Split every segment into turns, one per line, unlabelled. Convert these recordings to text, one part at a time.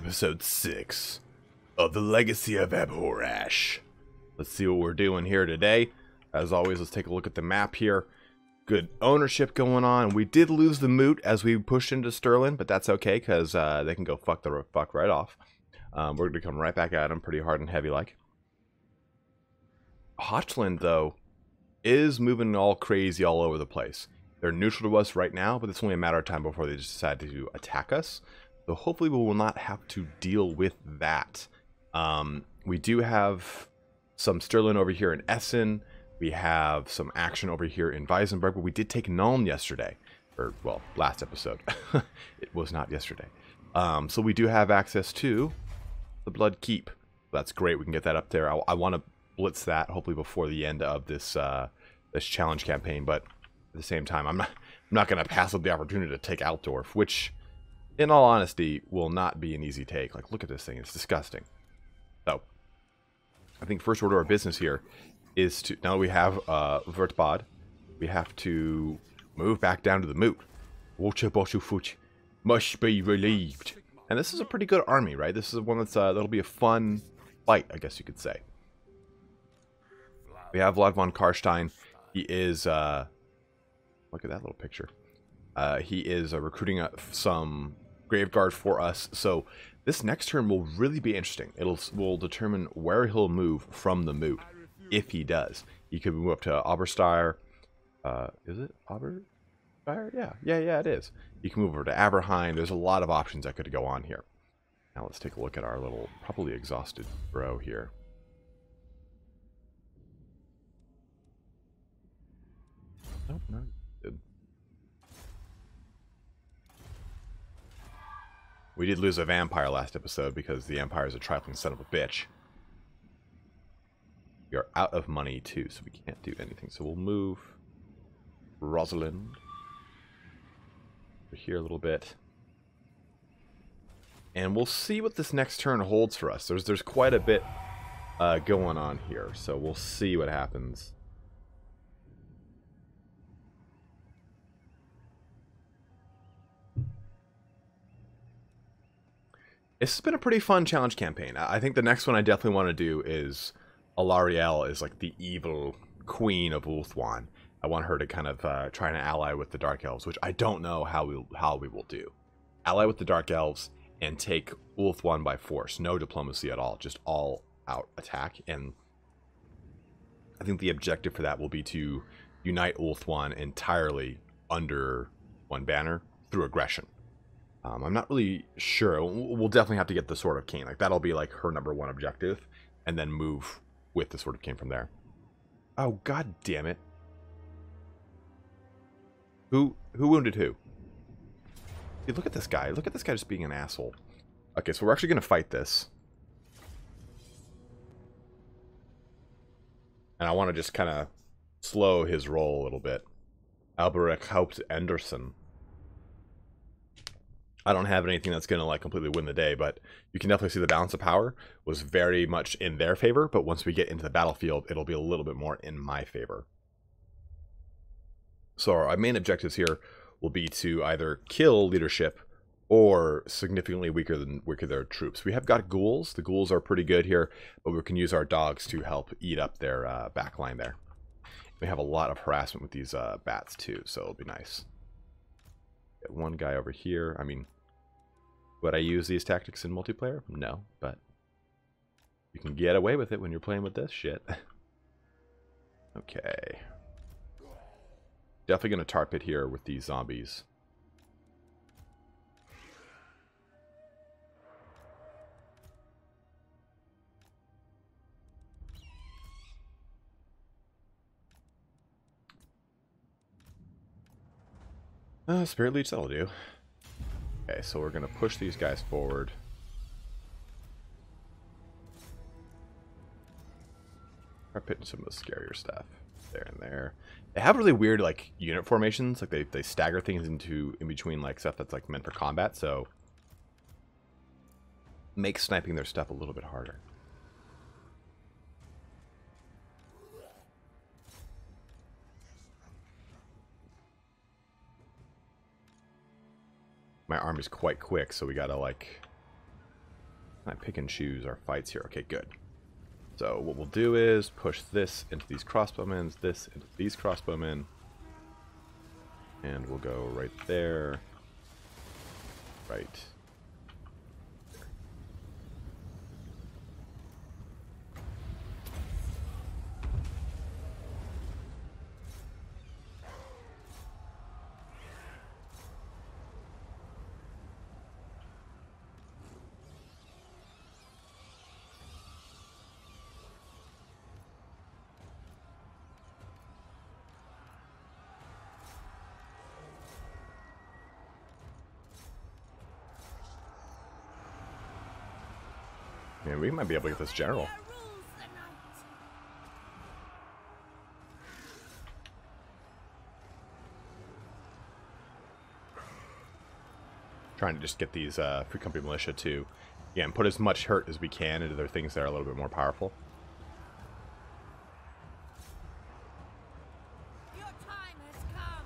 episode 6 of the Legacy of Abhorash. Let's see what we're doing here today. As always, let's take a look at the map here. Good ownership going on. We did lose the moot as we pushed into Sterling, but that's okay because they can go fuck right off. We're going to come right back at them pretty hard and heavy like. Hochland, though, is moving all crazy all over the place. They're neutral to us right now, but it's only a matter of time before they just decide to attack us. So hopefully we will not have to deal with that. We do have some Sterling over here in Essen. We have some action over here in Weisenberg, but we did take Nuln yesterday. Or, well, last episode. It was not yesterday. So we do have access to the Blood Keep. That's great. We can get that up there. I want to blitz that hopefully before the end of this this challenge campaign, but at the same time, I'm not going to pass up the opportunity to take Altdorf, which, in all honesty, will not be an easy take. Like, look at this thing. It's disgusting. So, I think first order of business here is to, now that we have Vertbad, we have to move back down to the Moot. Wochaboshufut must be relieved. And this is a pretty good army, right? This is one that's that'll be a fun fight, I guess you could say. We have Vlad von Karstein. He is, look at that little picture. He is recruiting some Graveguard for us. So this next turn will really be interesting. Will determine where he'll move from the Moot. If he does, he could move up to Oberstyre. Is it Oberstyre? Yeah, it is. You can move over to Aberheim. There's a lot of options that could go on here. Now let's take a look at our little, probably exhausted bro here. Nope, no, good. We did lose a vampire last episode because the Empire is a trifling son of a bitch. We are out of money too, so we can't do anything. So we'll move Rosalind over here a little bit. And we'll see what this next turn holds for us. There's quite a bit going on here, so we'll see what happens. This has been a pretty fun challenge campaign. I think the next one I definitely want to do is Alarielle is like the evil queen of Ulthuan. I want her to kind of try and ally with the Dark Elves, which I don't know how we will do. Ally with the Dark Elves and take Ulthuan by force. No diplomacy at all. Just all out attack. And I think the objective for that will be to unite Ulthuan entirely under one banner through aggression. I'm not really sure. We'll definitely have to get the Sword of Cain. Like, that'll be like her #1 objective. And then move with the Sword of Cain from there. Oh, god damn it. Who wounded who? Dude, look at this guy. Look at this guy just being an asshole. Okay, so we're actually going to fight this. And I want to just kind of slow his roll a little bit. Albrecht Haupt Anderson. I don't have anything that's going to like completely win the day, but you can definitely see the balance of power was very much in their favor, but once we get into the battlefield, it'll be a little bit more in my favor. So our main objectives here will be to either kill leadership or significantly weaker their troops. We have got ghouls. The ghouls are pretty good here, but we can use our dogs to help eat up their backline there. We have a lot of harassment with these bats too, so it'll be nice. Get one guy over here. I mean, would I use these tactics in multiplayer? No, but you can get away with it when you're playing with this shit. Okay. Definitely going to tarp it here with these zombies. Spirit Leech, that'll do. Okay, so we're going to push these guys forward. Start pitting some of the scarier stuff. There and there. They have really weird, like, unit formations. Like, they stagger things in between, like, stuff that's, like, meant for combat, so makes sniping their stuff a little bit harder. My army's quite quick, so we gotta, like, I pick and choose our fights here. Okay, good. So what we'll do is push this into these crossbowmen, this into these crossbowmen, and we'll go right there, right. Yeah, we might be able to get this general. Trying to just get these Free Company Militia to, again, put as much hurt as we can into their things that are a little bit more powerful.
Your time has come.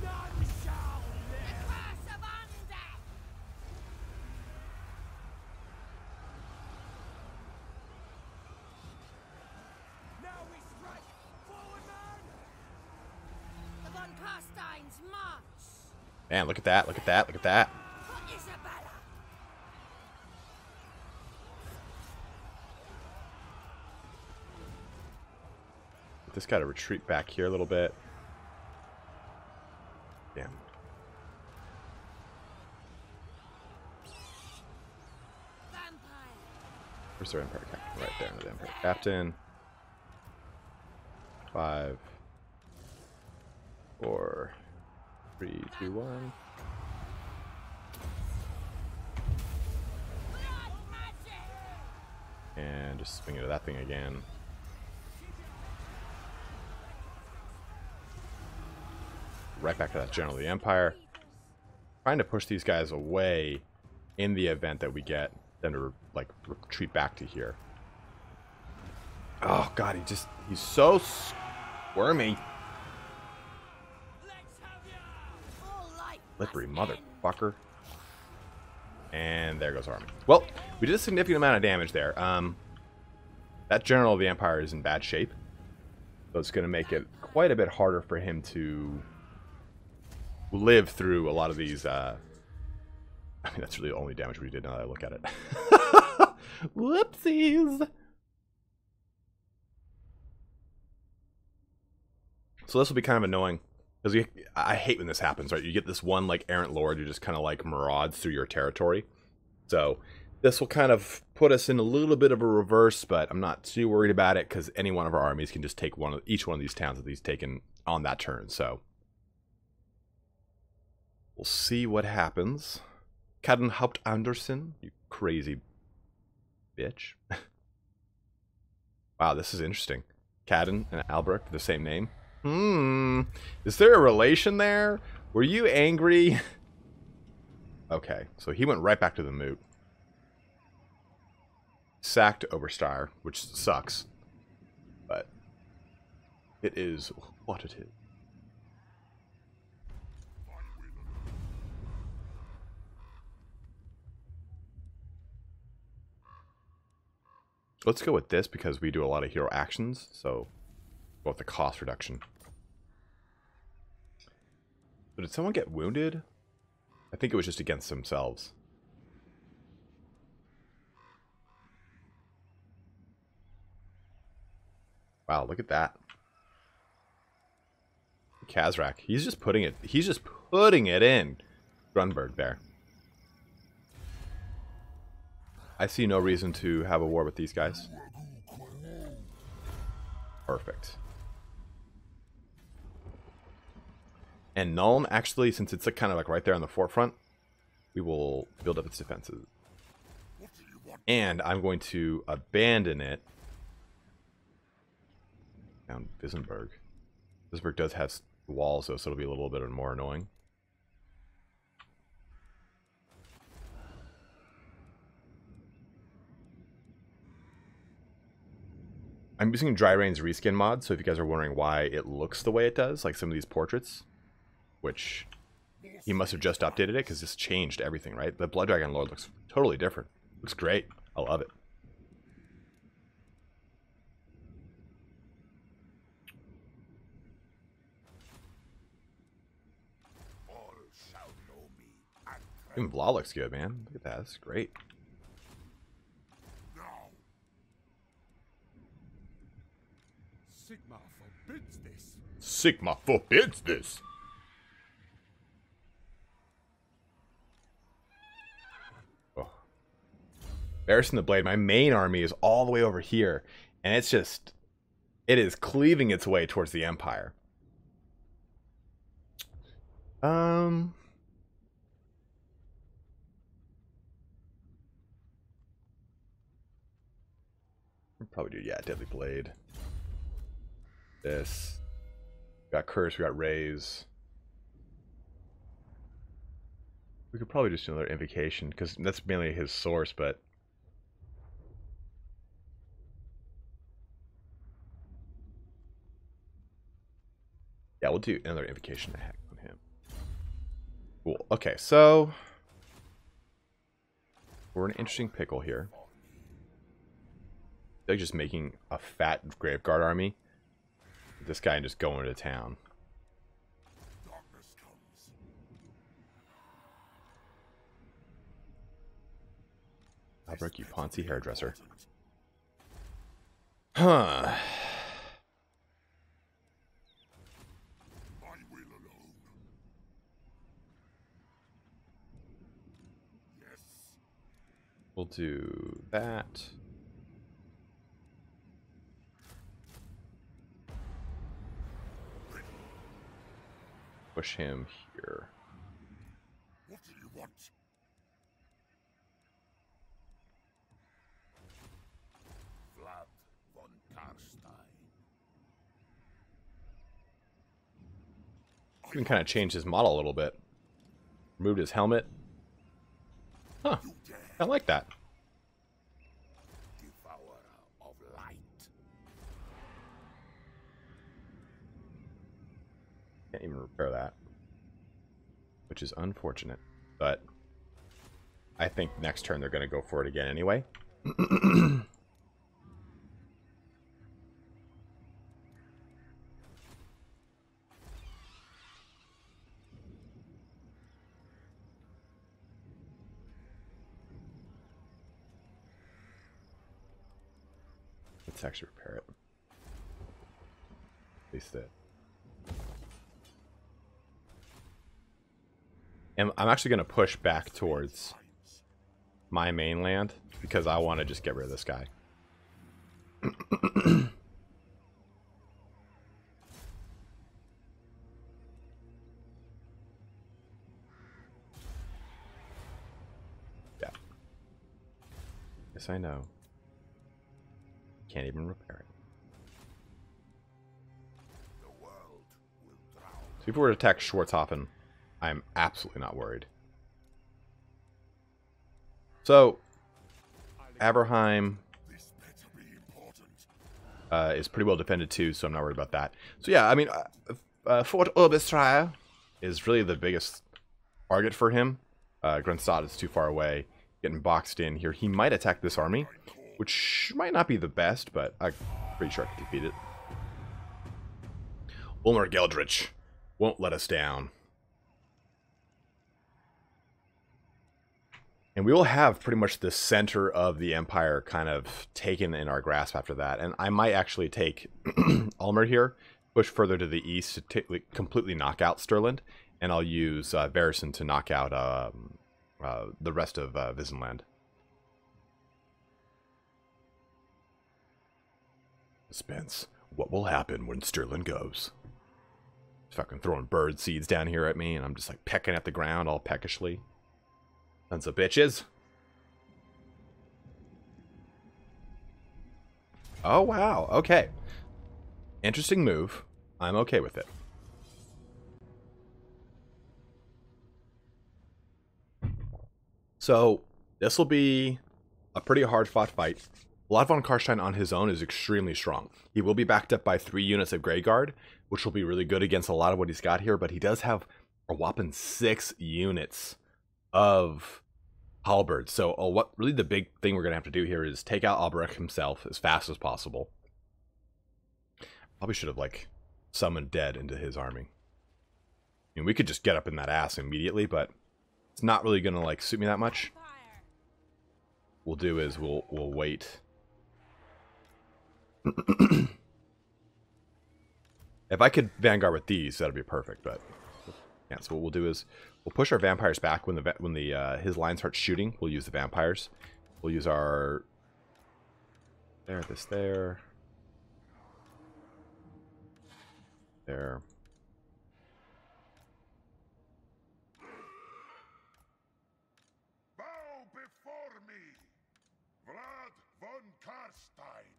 None shall live. The curse of undeath. Now we strike. Forward, man. The Von Carstein's march.
Man, look at that, look at that, look at that.
For Isabella.
Get this guy to retreat back here a little bit. Damn.
Vampire.
Where's their Empire Captain? Right there, the Empire Captain. 5, 4, 3, 2, 1.
Blood magic.
And just swing into that thing again. Right back to that General of the Empire. Trying to push these guys away in the event that we get them to like retreat back to here. Oh god, he's so squirmy.
Let's have ya. All life
Slippery
must end.
motherfucker. And there goes our army. Well, we did a significant amount of damage there. That General of the Empire is in bad shape. So it's going to make it quite a bit harder for him to live through a lot of these. I mean, that's really the only damage we did now that I look at it. Whoopsies. So this will be kind of annoying. Because I hate when this happens, right? You get this one, like, errant lord who just kind of, like, marauds through your territory. So this will kind of put us in a little bit of a reverse, but I'm not too worried about it because any one of our armies can just take each one of these towns that he's taken on that turn. So we'll see what happens. Kadenhaupt Andersen, you crazy bitch. Wow, this is interesting. Kaden and Albrecht, the same name. Is there a relation there? Were you angry? Okay, so he went right back to the moot. Sacked Oberstar, which sucks. But it is what it is. Let's go with this because we do a lot of hero actions, so go with the cost reduction. So did someone get wounded? I think it was just against themselves. Wow, look at that. Kazrak, he's just putting it in. Grunberg there. I see no reason to have a war with these guys. Perfect. And Nuln, actually, since it's kind of like right there on the forefront, we will build up its defenses. And I'm going to abandon it down Wissenberg. Wissenberg does have walls, though, so it'll be a little bit more annoying. I'm using Dry Rain's reskin mod, so if you guys are wondering why it looks the way it does, like some of these portraits, which He must have just updated it because this changed everything, right? The Blood Dragon Lord looks totally different. Looks great. I love it. Even Vla looks good, man. Look at that. That's great.
Sigma forbids this.
Sigma forbids this. Oh. Varys the Blade, my main army is all the way over here. And it's just... It is cleaving its way towards the Empire. Probably do, yeah, Deadly Blade. This. We got Curse, we got Raise. We could probably just do another Invocation, because that's mainly his source, but... Yeah, we'll do another Invocation to hack on him. Cool. Okay, so... We're in an interesting pickle here. They're just making a fat Graveguard army. This guy and just going to town. I'll break you, Ponzi hairdresser. Huh. We'll do that. Push him here.
What do you want? Vlad von Karstein.
Even kind of changed his model a little bit. Removed his helmet. Huh. I like that.
Devourer of light.
Can't even repair that. Which is unfortunate. But I think next turn they're going to go for it again anyway. Let's actually repair it. At least that. And I'm actually going to push back towards my mainland because I want to just get rid of this guy. Yeah. Yes, I know. Can't even repair it. So if we were to attack Schwarzhofen, I'm absolutely not worried. So, Aberheim is pretty well defended too, so I'm not worried about that. So yeah, I mean, Fort Orbistria is really the biggest target for him. Grunstadt is too far away, getting boxed in here. He might attack this army, which might not be the best, but I'm pretty sure I can defeat it. Ulmer Geldrich won't let us down. And we will have pretty much the center of the Empire kind of taken in our grasp after that. And I might actually take Ulmer here, push further to the east to completely knock out Stirland, and I'll use Varison to knock out the rest of Visenland. Suspense. What will happen when Stirland goes? He's fucking throwing bird seeds down here at me, and I'm just like pecking at the ground all peckishly. Sons of bitches. Oh, wow. Okay. Interesting move. I'm okay with it. So, this will be a pretty hard-fought fight. Vlad von Karstein on his own is extremely strong. He will be backed up by 3 units of Grey Guard, which will be really good against a lot of what he's got here, but he does have a whopping 6 units of halberds. So what really the big thing we're going to have to do here is take out Abhorash himself as fast as possible. Probably should have, like, summoned Dead into his army. I mean, we could just get up in that ass immediately, but it's not really going to, like, suit me that much. We'll do is we'll wait. If I could Vanguard with these, that'd be perfect, but yeah, so what we'll do is we'll push our vampires back when his line starts shooting. We'll use the vampires. We'll use our there.
Bow before me, Vlad von Karstein.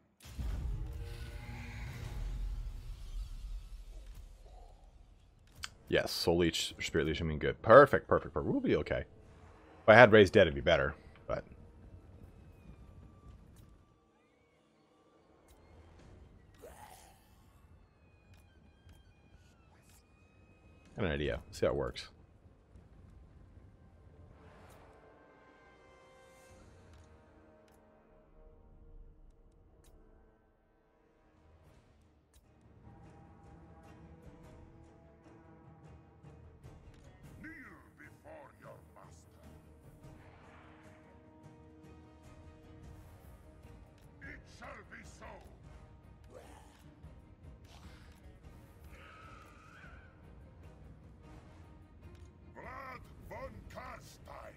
Yes, Soul Leech, Spirit Leech, I mean, good. Perfect. We'll be okay. If I had Raised Dead, it'd be better, but... I have an idea. Let's see how it works.
Kneel before your master. It shall be so. Vlad von Karstein.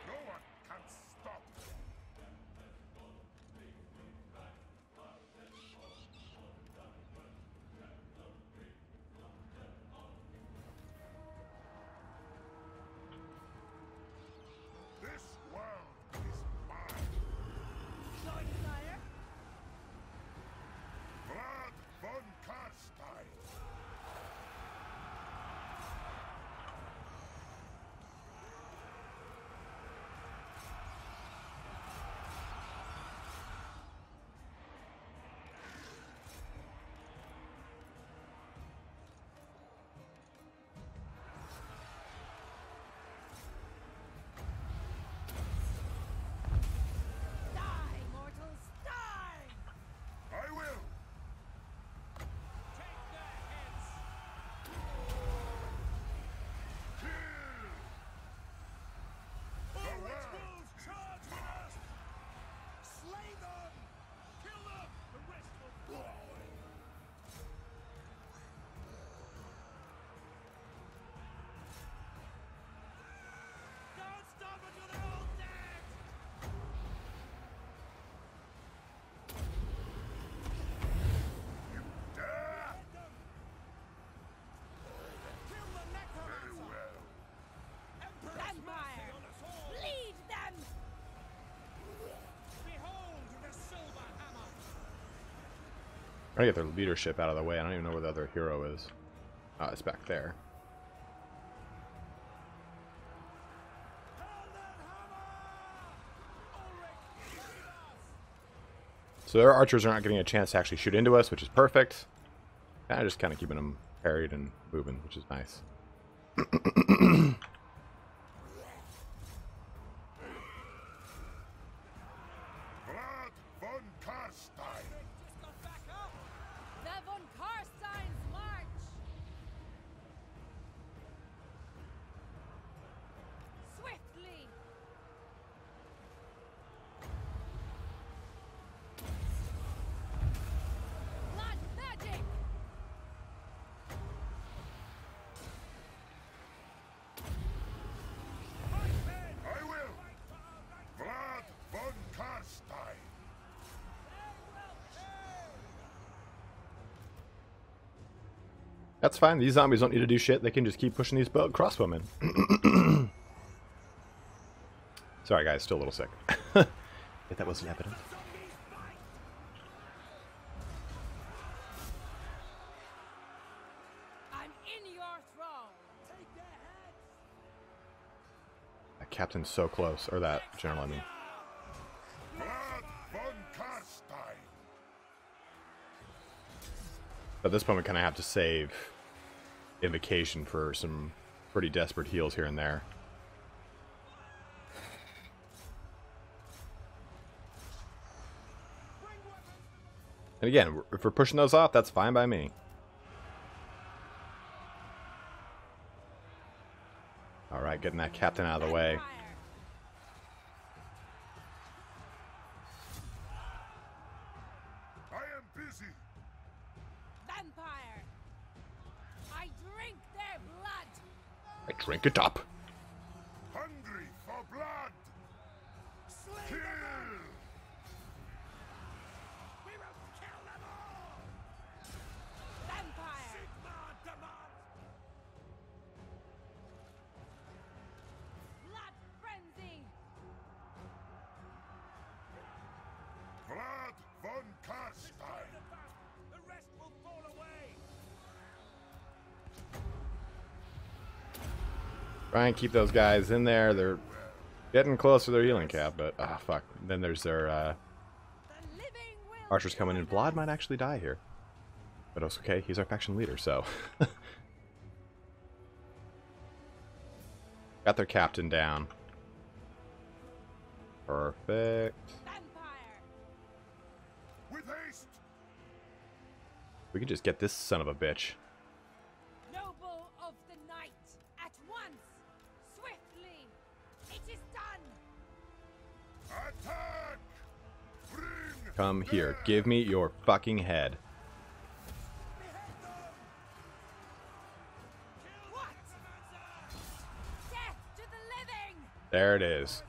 No one can stop me. This world is mine. Vlad von Karstein.
Die, mortals, die!
I will.
Take their heads!
Kill. The world
charge us! Slay them! Kill them! The rest will fall! Don't stop until they're all dead!
dare.
Kill the
Very
necromancer!
well.
Vampire! Lead them! Behold the silver hammer!
I'm trying to get their leadership out of the way. I don't even know where the other hero is. Ah, it's back there. So their archers are not getting a chance to actually shoot into us, which is perfect. Just kind of keeping them parried and moving, which is nice.
Vlad von Karstein.
Just got back up! The von Karstein's march! Swiftly! Blood magic!
I will. Vlad von Karstein.
That's fine. These zombies don't need to do shit. They can just keep pushing these crossbowmen. Sorry, guys. Still a little sick. If that wasn't evident.
I'm in your thrall! Take their heads!
captain's so close. Or that general, I mean.
Vlad von Carstein.
At this point, we kind of have to save Invocation for some pretty desperate heals here and there. And again, if we're pushing those off, that's fine by me. Alright, getting that captain out of the way.
I am busy.
Vampire! I drink their blood!
I drink it up.
Hungry for blood. Kill. We will kill them all.
Vampire!
Sigma demands.
Blood frenzy!
Vlad von Carstein.
The rest will fall away!
Try and keep those guys in there. They're getting close to their healing cap, but ah, fuck. Then there's their
The living will
archers coming in. Vlad might actually die here, but it's okay. He's our faction leader, so got their captain down. Perfect.
Vampire!
With haste.
We can just get this son of a bitch.
Noble of the night! At once! Swiftly! It is done!
Attack. Bring.
Come here. Give me your fucking head.
What? Death to the living!
There it is.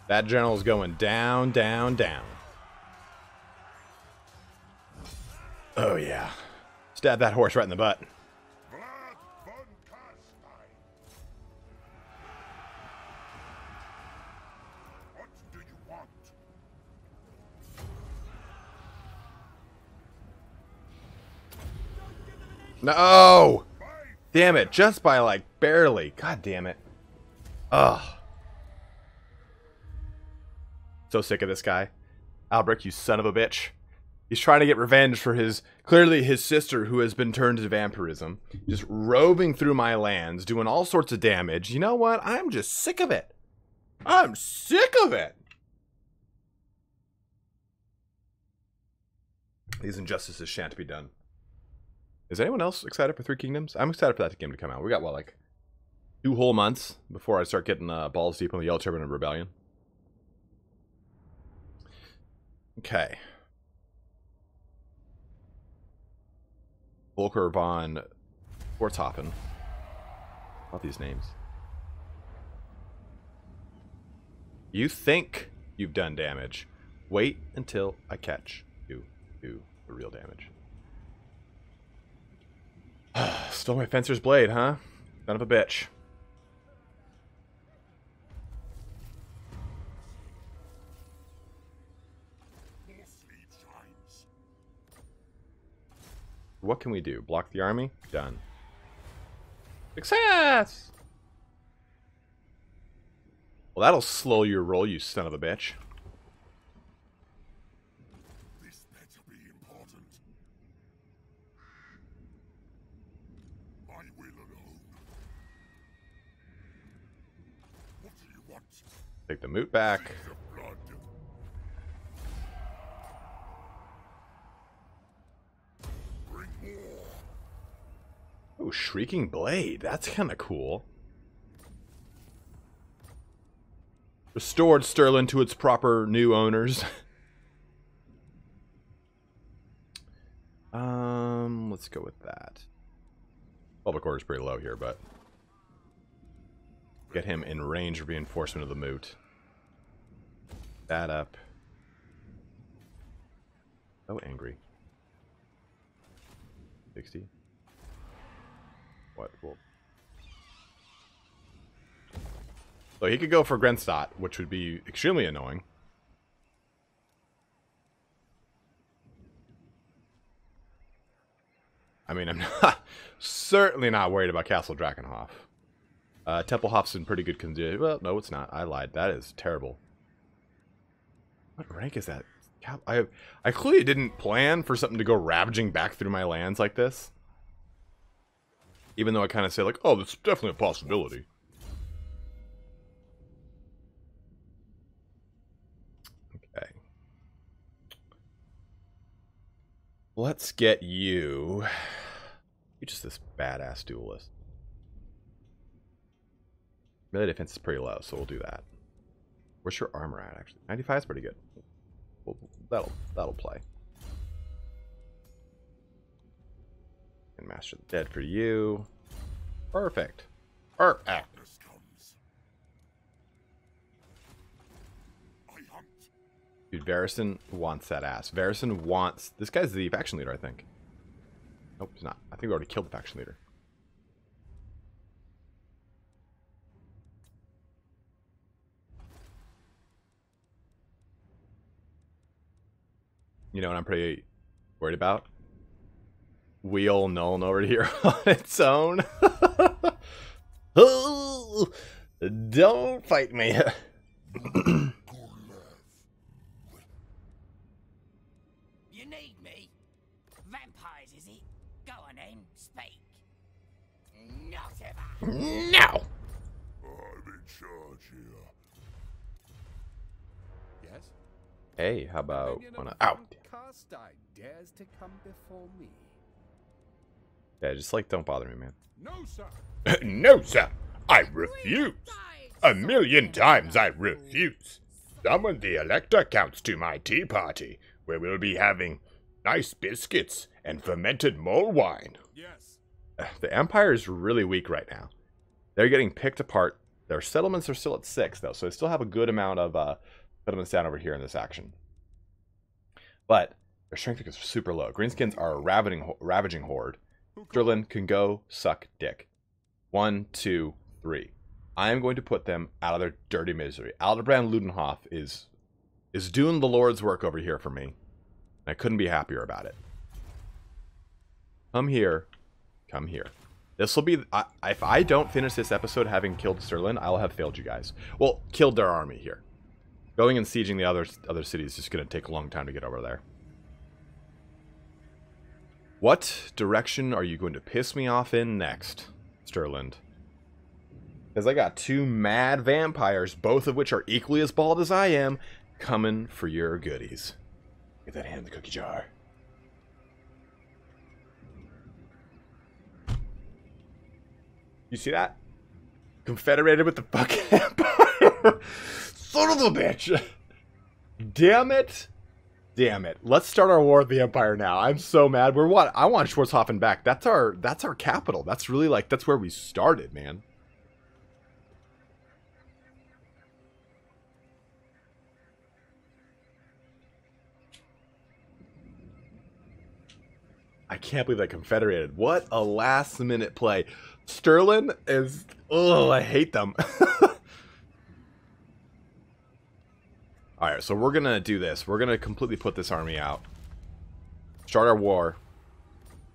That general's going down, down, down. Oh yeah. Stab that horse right in the butt.
Vlad von Carstein. What do you want?
No!
By
Damn it, just by like barely. God damn it. Ugh. So sick of this guy. Albrecht, you son of a bitch. He's trying to get revenge for clearly his sister who has been turned to vampirism. Just roving through my lands, doing all sorts of damage. You know what? I'm just sick of it. I'm sick of it. These injustices shan't be done. Is anyone else excited for Three Kingdoms? I'm excited for that game to come out. We got, what, like 2 whole months before I start getting balls deep on the Yellow Turban and Rebellion. Okay. Volker von Forthofen. About these names. You think you've done damage. Wait until I catch you do the real damage. Stole my fencer's blade, huh? Son of a bitch.
more sleep shines.
What can we do? Block the army? Done. Success! Well, that'll slow your roll, you son of a bitch.
This better be important. I will alone. What do you want?
Take the moot back.
The blood. Bring more.
Oh, Shrieking Blade. That's kind of cool. Restored Sterling to its proper new owners. Let's go with that. Public order's pretty low here, but get him in range of reinforcement of the moot. That up. So angry. 60. What? Well, so he could go for Grenstadt, which would be extremely annoying. I mean, I'm not, certainly not worried about Castle Drakenhof. Tempelhof's in pretty good condition. Well, no, it's not. I lied. That is terrible. What rank is that? I clearly didn't plan for something to go ravaging back through my lands like this. Even though I kind of say, like, oh, that's definitely a possibility. Okay. Let's get you... You're just this badass duelist. Melee defense is pretty low, so we'll do that. Where's your armor at, actually? 95 is pretty good. Well, that'll play. And Master the Dead for you. Perfect. Perfect. Dude, Varison wants that ass. Varison wants... This guy's the faction leader, I think. Nope, he's not. I think we already killed the faction leader. You know what I'm pretty worried about? Wheel Nuln over here on its own. Oh, don't fight me.
You need me? Vampires, is it? Go on then, speak. Not ever.
No.
I'm in charge here.
Yes?
Hey, how about
Minion
wanna
of
out?
Castile dares to come before me.
Yeah, just like don't bother me, man.
No, sir.
No, sir. I refuse. A million times I refuse. Summon the Elector Counts to my tea party, where we'll be having nice biscuits and fermented mull wine.
Yes.
The Empire is really weak right now. They're getting picked apart. Their settlements are still at 6, though, so they still have a good amount of settlements down over here in this action. But their strength is super low. Greenskins are a ravaging horde. Sterling can go suck dick. 1, 2, 3. I am going to put them out of their dirty misery. Aldebrand Ludenhof is doing the Lord's work over here for me. I couldn't be happier about it. Come here. Come here. This will be... if I don't finish this episode having killed Sterling, I'll have failed you guys. Well, killed their army here. Going and sieging the other cities is just going to take a long time to get over there. What direction are you going to piss me off in next, Sterling? Because I got 2 mad vampires, both of which are equally as bald as I am, coming for your goodies. Get that hand in the cookie jar. You see that? Confederated with the fucking Empire. Son of a bitch. Damn it. Damn it. Let's start our war with the Empire now. I'm so mad. We're what? I want Schwarzhofen back. That's our capital. That's really like, that's where we started, man. I can't believe I confederated. What a last minute play. Sterling is... Oh, I hate them. Alright, so we're going to do this. We're going to completely put this army out. Start our war.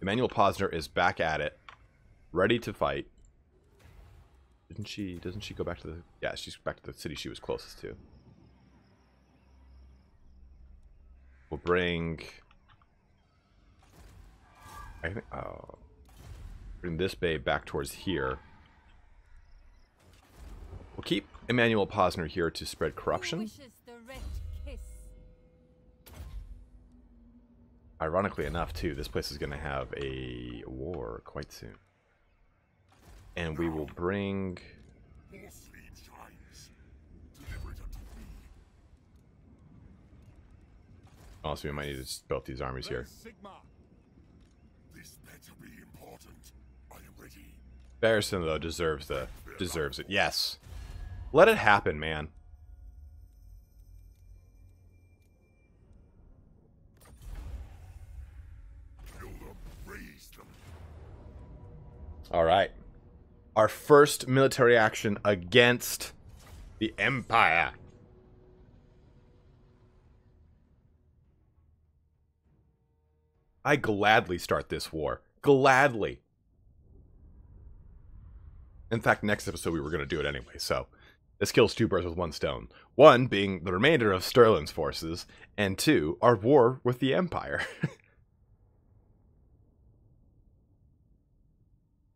Emmanuel Posner is back at it. Ready to fight. Doesn't she go back to the... Yeah, she's back to the city she was closest to. We'll bring... I think... Oh... Bring this babe back towards here. We'll keep Emmanuel Posner here to spread corruption. Ironically enough, too, this place is going to have a war quite soon. And we will bring... Also, we might need to spell these armies here.
This better be important. I am ready.
Barristan, though, deserves it. Yes. Let it happen, man.
Kill them, raise them.
All right. Our first military action against the Empire. I gladly start this war. Gladly. In fact, next episode we were going to do it anyway, so this kills two birds with one stone. One being the remainder of Sterling's forces, and two, our war with the Empire.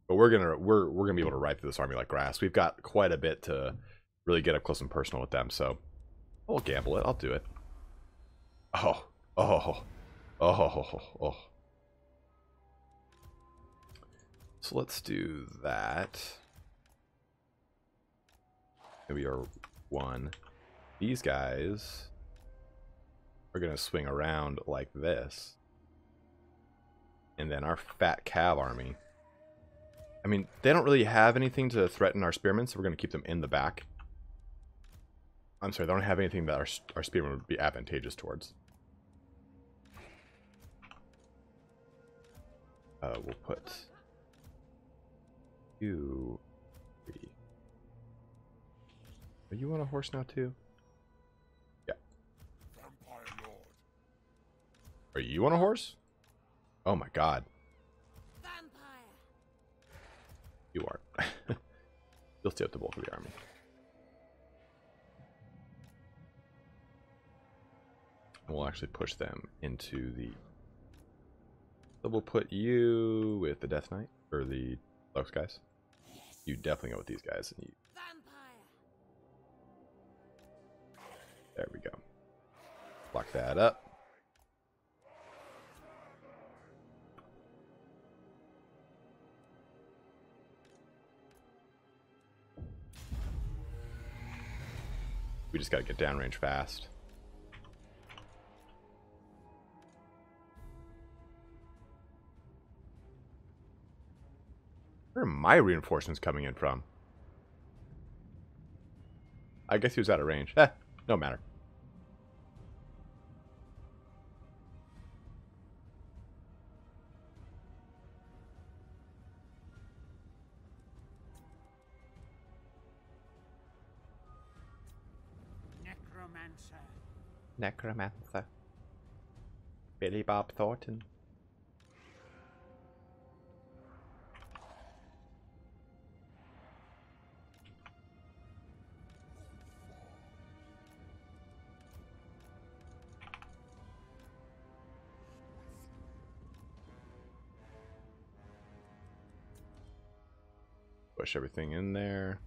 But we're gonna be able to ride through this army like grass. We've got quite a bit to really get up close and personal with them, so I'll gamble it. I'll do it. Oh. So let's do that. Maybe our one. These guys are gonna swing around like this, and then our fat cav army. I mean, they don't really have anything to threaten our spearmen, so we're going to keep them in the back. I'm sorry, they don't have anything that our spearmen would be advantageous towards. We'll put you. Are you on a horse now too? Yeah.
Vampire Lord.
Are you on a horse? Oh my god. You aren't. You'll stay up the bulk of the army. And we'll actually push them into the... So we'll put you with the Death Knight, or the Lux guys. You definitely go with these guys. And you... There we go. Lock that up. We just gotta get downrange fast. Where are my reinforcements coming in from? I guess he was out of range. No matter. Necromancer. Billy Bob Thornton. Push everything in there.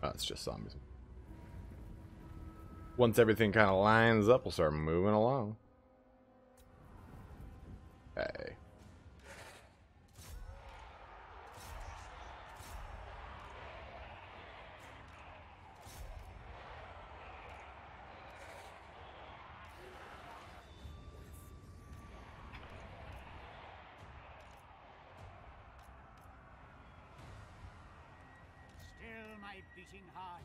Oh, it's just zombies. Once everything kind of lines up, we'll start moving along. Okay.
Beating heart.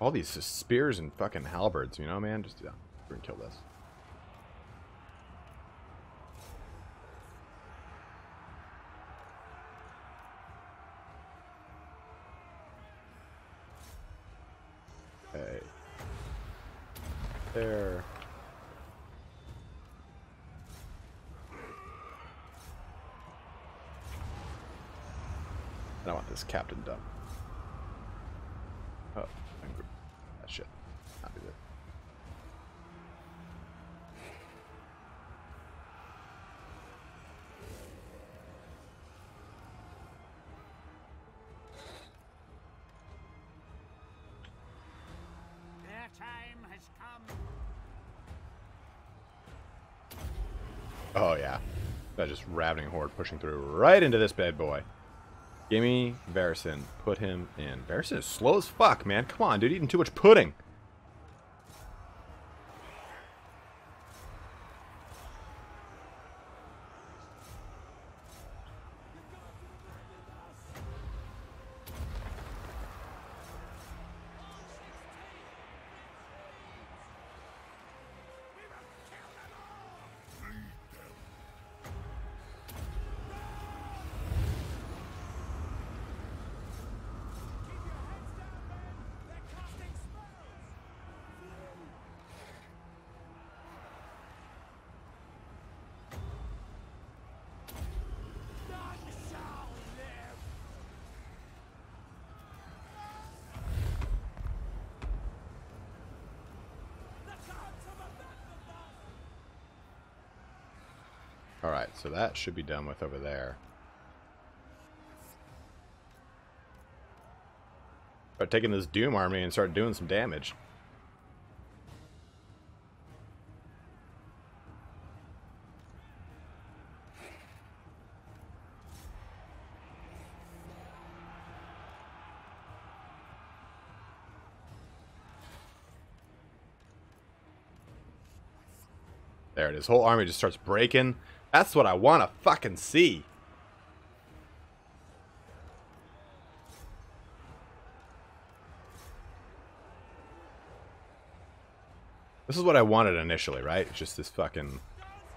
All these spears and fucking halberds, you know, man? Just, yeah, we're gonna kill this. Okay. There. I don't want this captain done. Oh, that shit. Not do that.
Their time has come.
Oh yeah, that just ravening horde pushing through right into this bad boy. Gimme Varison. Put him in. Varison is slow as fuck, man. Come on, dude. Eating too much pudding. Alright, so that should be done with over there. Start taking this Doom army and start doing some damage. There it is. Whole army just starts breaking. That's what I want to fucking see. This is what I wanted initially, right? It's just this fucking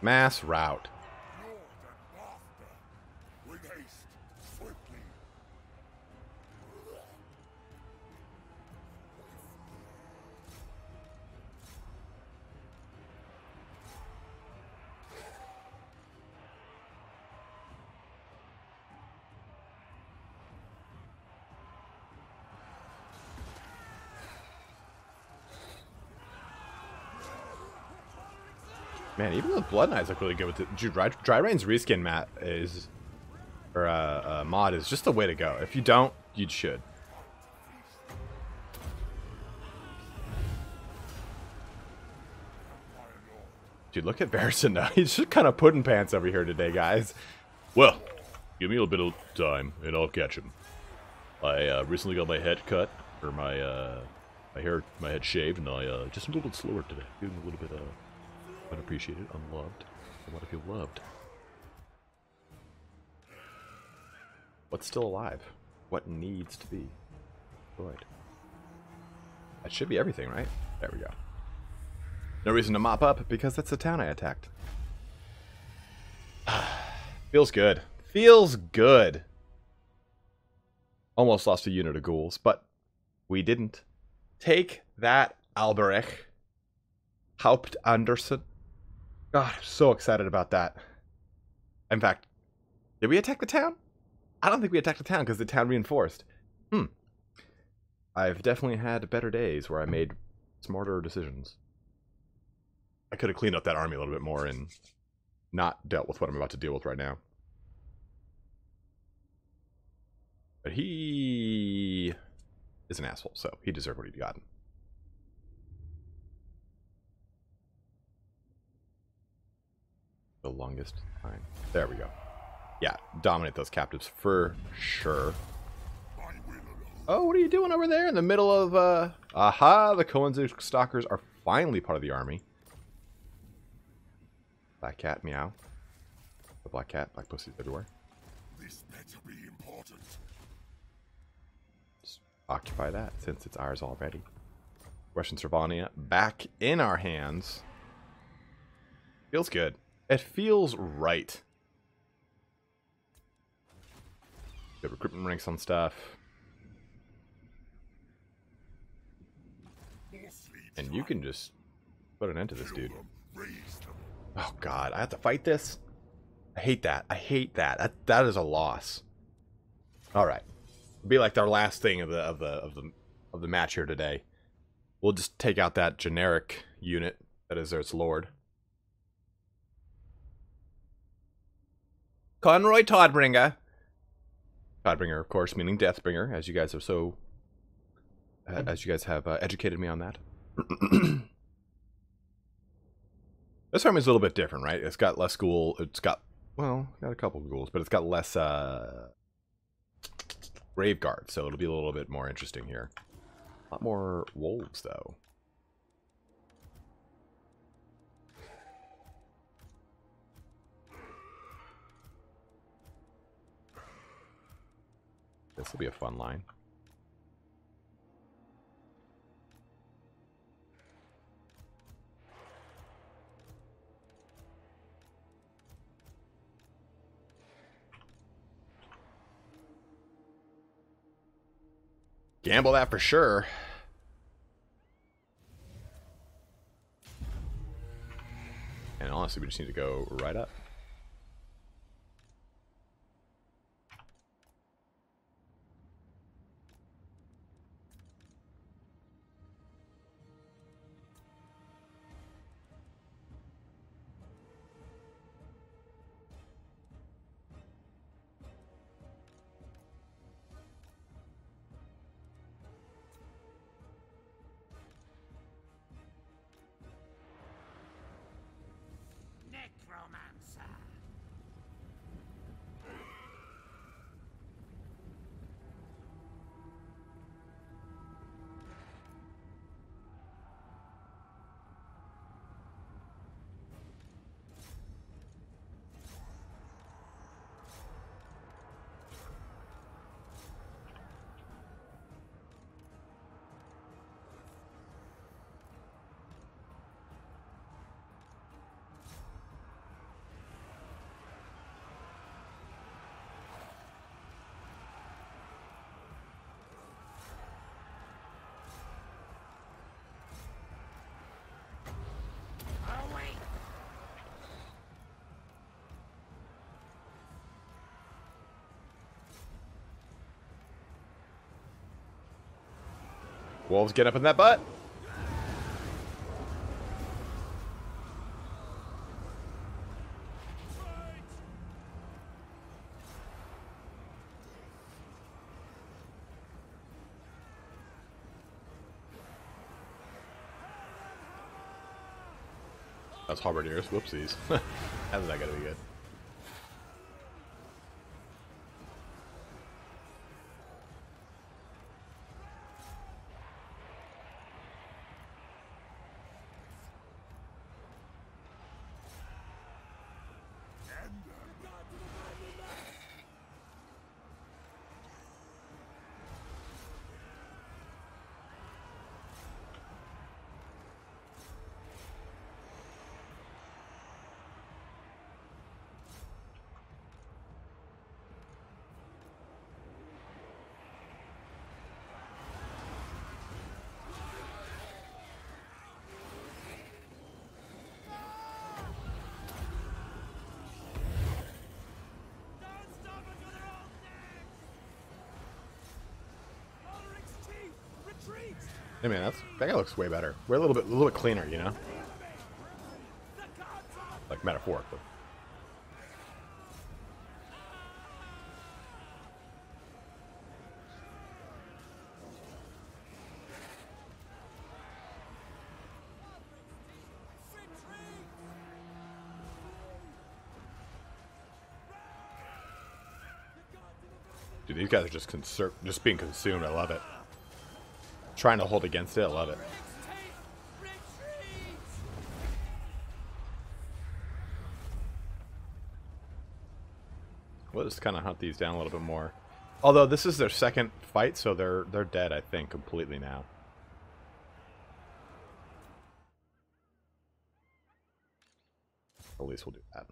mass rout.
Lord and master, with haste, swiftly.
Man, even the Blood Knights look really good with it. Dude, Dry Rain's reskin mat is, or mod is just the way to go. If you don't, you should. Dude, look at Varison though. He's just kind of pudding pants over here today, guys. Well, give me a little bit of time and I'll catch him. I recently got my head cut, or my head shaved, and I just a little bit slower today. Feeling a little bit unappreciated, unloved. I want to feel loved. What's still alive? What needs to be destroyed? That should be everything, right? There we go. No reason to mop up, because that's the town I attacked. Feels good. Feels good. Almost lost a unit of ghouls, but we didn't. Take that, Abhorash. Haupt Anderson. God, I'm so excited about that. In fact, did we attack the town? I don't think we attacked the town because the town reinforced. I've definitely had better days where I made smarter decisions. I could have cleaned up that army a little bit more and not dealt with what I'm about to deal with right now. But he is an asshole, so he deserved what he'd gotten. The longest time. There we go. Yeah, dominate those captives for sure. Oh, what are you doing over there in the middle of, aha, the Cohenzu Stalkers are finally part of the army. Black cat, meow. The black cat, black pussies everywhere.
This better be important.
Just occupy that, since it's ours already. Russian Servania back in our hands. Feels good. It feels right. Good recruitment ranks on stuff. And you can just put an end to this dude. Oh god, I have to fight this? I hate that. I hate that. That is a loss. Alright. It'll be like our last thing of the match here today. We'll just take out that generic unit that is its lord. Conroy Toddbringer. Toddbringer, of course, meaning Deathbringer, as you guys have so educated me on that. This army is a little bit different, right? It's got less ghoul. It's got, well, got a couple of ghouls, but it's got less grave guards, so it'll be a little bit more interesting here. A lot more wolves, though. This will be a fun line. Gamble that for sure. And honestly, we just need to go right up. wolves, get up in that butt. That's Halberdiers. Whoopsies. How's that gonna be good? I mean, that guy looks way better. We're a little bit cleaner, you know, like metaphorically. Dude, these guys are just being consumed. I love it. Trying to hold against it. I love it. We'll just kind of hunt these down a little bit more. Although this is their second fight, so they're dead, I think, completely now. At least we'll do that.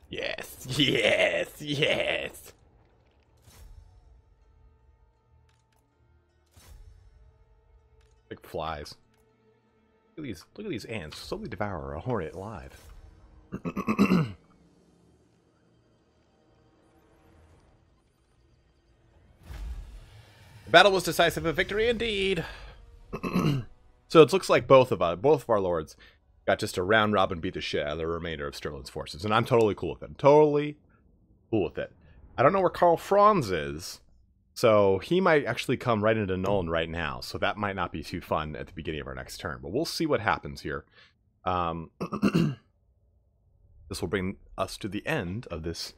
Yes, yes, yes. Like flies. Look at these ants slowly devour a hornet alive. The battle was decisive, a victory indeed. So it looks like both of our lords got just a round robin beat the shit out of the remainder of Sterling's forces, and I'm totally cool with it. Totally cool with it. I don't know where Karl Franz is, so he might actually come right into Nuln right now, so that might not be too fun at the beginning of our next turn, but we'll see what happens here. This will bring us to the end of this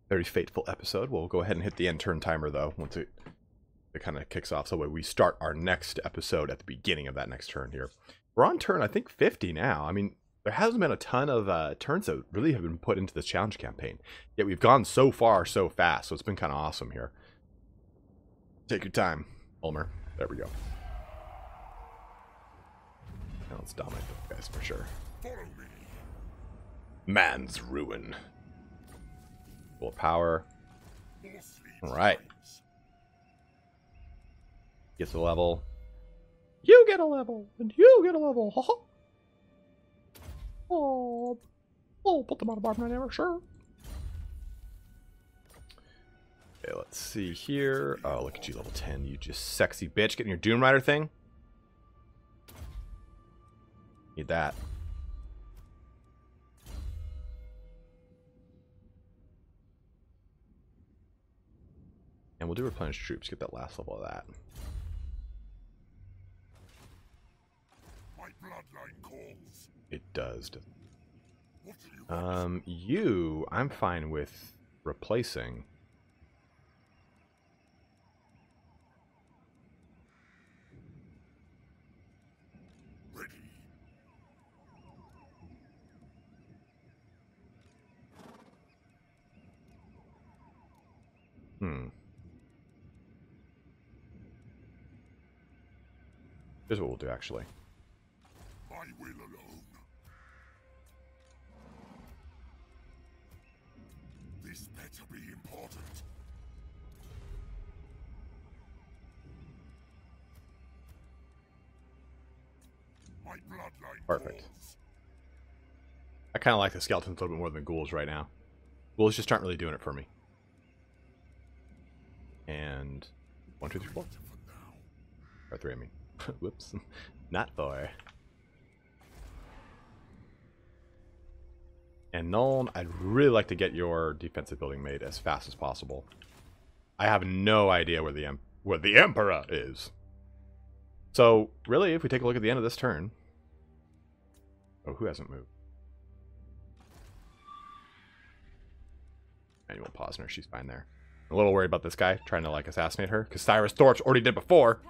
very fateful episode. We'll go ahead and hit the end turn timer, though, once it kind of kicks off, so we start our next episode at the beginning of that next turn here. We're on turn, I think, 50 now. I mean, there hasn't been a ton of turns that really have been put into this challenge campaign. Yet we've gone so far so fast, so it's been kind of awesome here. Take your time, Ulmer. There we go. Now let's dominate those guys for sure.
Follow me.
Man's ruin. Full power.
More fleets.
Alright. Gets a level. You get a level, and you get a level. Ha ha. Oh, put them on a bottom never sure. Okay, let's see here. Oh, look at you, level 10. You just sexy bitch, getting your Doom Rider thing. Need that. And we'll do replenish troops. Get that last level of that.
My bloodline calls.
It does.
What do you want?
You, I'm fine with replacing.
Ready.
Here's what we'll do, actually.
My will alone. This better be important.
Perfect. I kind of like the skeletons a little bit more than ghouls right now. Ghouls just aren't really doing it for me. And 1, 2, 3, 4. Or 3, I mean. Whoops. Not 4. And Nuln, I'd really like to get your defensive building made as fast as possible. I have no idea where the Emperor is. So, really, if we take a look at the end of this turn... Oh, who hasn't moved? Manual Posner, she's fine there. I'm a little worried about this guy trying to, like, assassinate her, because Cyrus Thorpe already did before.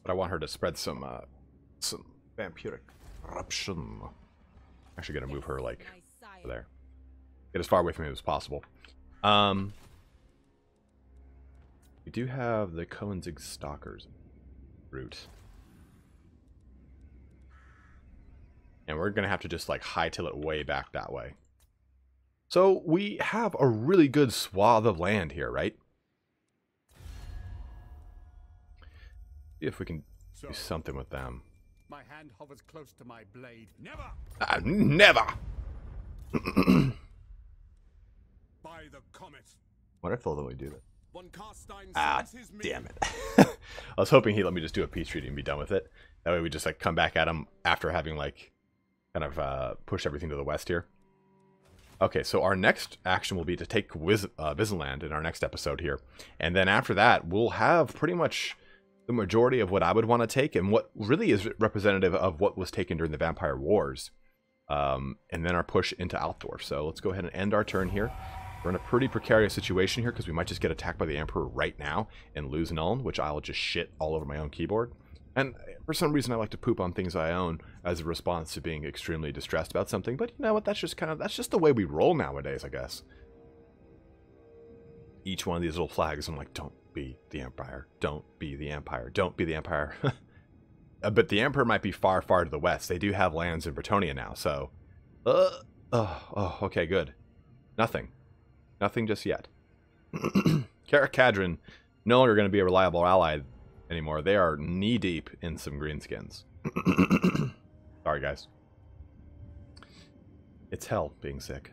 But I want her to spread some vampiric corruption. Actually gonna move her, like, over there. Get as far away from me as possible. We do have the Koenzig Stalkers route. And we're going to have to just like hightail it way back that way. So we have a really good swath of land here, right? See if we can do something with them.
My hand hovers close to my blade.
Never!
Never!
By the comet.
What if they'll let me do that?
Von Carstein
Ah,
sends his
damn it. I was hoping he'd let me just do a peace treaty and be done with it. That way we just like come back at him after having like kind of push everything to the west here. Okay, so our next action will be to take Visenland in our next episode here. And then after that, we'll have pretty much the majority of what I would want to take and what really is representative of what was taken during the Vampire Wars. And then our push into Altdorf. So let's go ahead and end our turn here. We're in a pretty precarious situation here because we might just get attacked by the Emperor right now and lose Nuln, which I'll just shit all over my own keyboard. And for some reason I like to poop on things I own as a response to being extremely distressed about something. But you know what, that's just the way we roll nowadays, I guess. Each one of these little flags, I'm like, don't be the Empire. Don't be the Empire. Don't be the Empire. But the Emperor might be far, far to the west. They do have lands in Bretonnia now, so... okay, good. Nothing. Nothing just yet. Karak Kadrin no longer going to be a reliable ally anymore. They are knee-deep in some greenskins. Sorry, guys. It's hell being sick.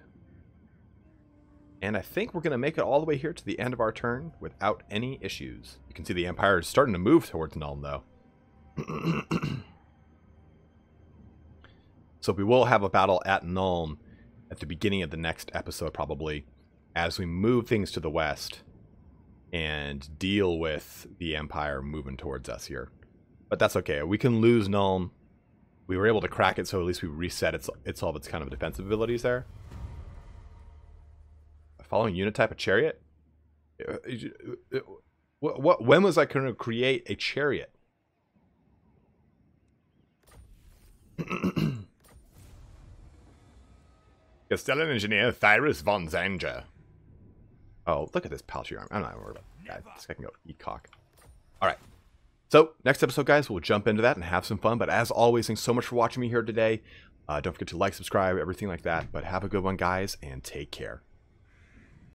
And I think we're going to make it all the way here to the end of our turn without any issues. You can see the Empire is starting to move towards Nuln, though. So we will have a battle at Nuln at the beginning of the next episode, probably, as we move things to the west and deal with the Empire moving towards us here. But that's okay. We can lose Nuln. We were able to crack it, so at least we reset all of its kind of defensive abilities there. Following unit type of chariot? When was I going to create a chariot? Castellan engineer Thyrus von Zanger. Oh, look at this paltry arm. I'm not worried about that. This guy can go eat cock. Alright. So, next episode, guys, we'll jump into that and have some fun. But as always, thanks so much for watching me here today. Don't forget to like, subscribe, everything like that. But have a good one, guys, and take care.